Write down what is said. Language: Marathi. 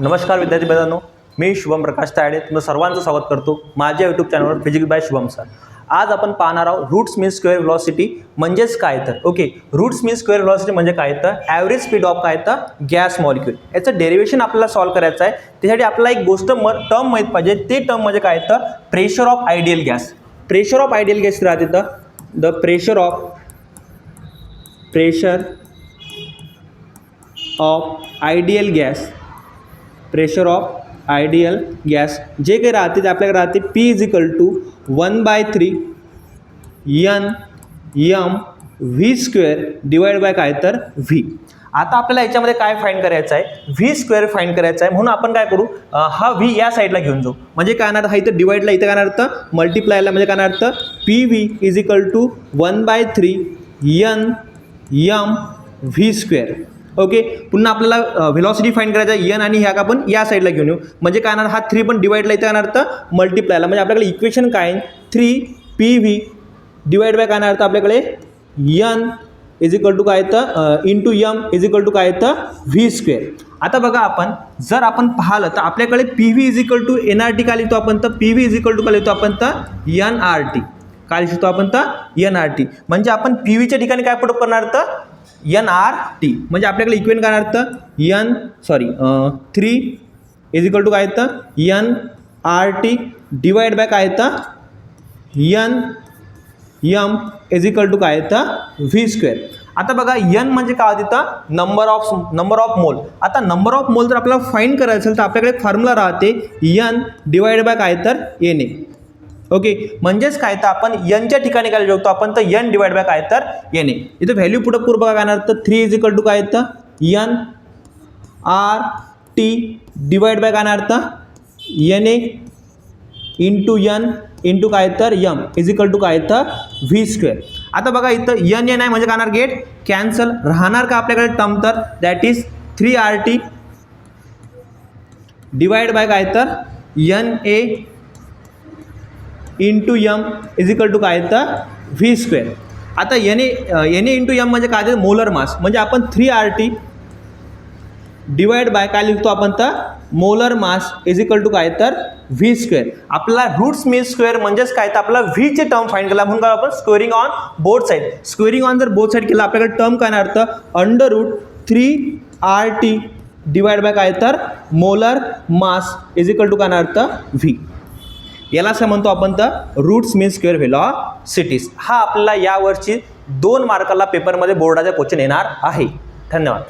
नमस्कार विद्यार्थी मित्रांनो, मी शुभम प्रकाश तायडे तुमचं सर्वांचं स्वागत करतो माझ्या यूट्यूब चॅनलवर फिजिक्स बाय शुभम सर. आज आपण पाहणार आहोत रूट्स मीन स्क्वेअर व्हेलॉसिटी म्हणजेच काय तर रूट्स मीन स्क्वेअर व्हेलॉसिटी म्हणजे काय तर ॲव्हरेज स्पीड ऑफ काय तर गॅस मॉलिक्यूल. याचं डेरिव्हेशन आपल्याला सॉल्व्ह करायचं आहे. त्यासाठी आपल्याला एक गोष्ट टर्म माहीत पाहिजे. ते टर्म म्हणजे काय तर pressure of ideal gas. Pressure of ideal gas राहते तर the pressure of ideal gas. Pressure of ideal gas जे काही राहते ते आपल्याकडे राहते P = 1/3 N V square divide by काय तर V. आता आपल्याला याच्यामध्ये काय फाइंड करायचं आहे, V स्क्वेअर फाइंड करायचं आहे. म्हणून आपण काय करू, हा V या साईडला घेऊन जाऊ. म्हणजे काय अर्थ, हा इथं डिवाइडला इथं काय अर्थ मल्टिप्लायला, म्हणजे काय अर्थ PV = 1/3 N V square. Okay, पुन्हा आपल्याला व्हेलॉसिटी फाइंड करायचा आहे. N आणि ह्या का आपण या साईडला घेऊन येऊ. म्हणजे काय हा 3 पण डिवाइडला इथं काय अर्थ मल्टिप्लायला. म्हणजे आपल्याकडे इक्वेशन काय 3PV डिवाइड बाय काय अर्थ आपल्याकडे N = काय तर इंटू M = काय तर V स्क्वेअर. आता बघा, आपण जर आपण पाहिलं तर आपल्याकडे PV = NRT काय लिहितो आपण, तर PV = काय लिहितो आपण तर NRT. काय लिहितो आपण तर NRT. म्हणजे आपण PVच्या ठिकाणी काय पुट करणार तर NRT. म्हणजे आपल्याकडे इक्वेशन काय अर्थ 3 = काय तर NRT डिवाइड बाय काय तर M = काय तर V स्क्वेअर. आता बघा, N म्हणजे काय तिथं नंबर ऑफ मोल. आता नंबर ऑफ मोल जर आपल्याला फाइंड करायचं असेल तर आपल्याकडे फॉर्म्युला राहते N डिवाइड बाय काय तर Na. ओके, म्हणजेच काय तर आपण Nच्या ठिकाणी काय लिहितो आपण तर N डिवाइड बाय काय तर Na. इथं व्हॅल्यू पुढे पूर्व बघा काय तर 3 = काय तर NRT डिवाइड बाय काय अर्थ Na इंटू N इंटू काय तर M = काय तर V स्क्वेअर. आता बघा, इथं N आहे म्हणजे काय गेट कॅन्सल राहणार का आपल्याकडे टर्म, तर that is 3RT divide by काय तर Na इंटू M = काय तर V स्क्वेअर. आता Na इंटू M म्हणजे काय, मोलर मास. म्हणजे आपण 3RT डिवाइड बाय काय लिहितो आपण तर मोलर मास = काय तर V स्क्वेअर. आपला रूट्स मीन स्क्वेअर म्हणजेच काय तर आपला V चे टर्म फाइंड केला. म्हणून काय आपण squaring on both side. Squaring on जर बोथ साईड केला आपल्याकडे टर्म काय अर्थ √3RT डिवाइड बाय काय तर मोलर मास = काय अर्थ V. याला असं म्हणतो आपण तर रूट्स मीन स्क्वेअर व्हेलॉसिटीज. हा आपल्याला यावर्षी 2 मार्काला पेपरमध्ये बोर्डाचा क्वेश्चन येणार आहे. धन्यवाद.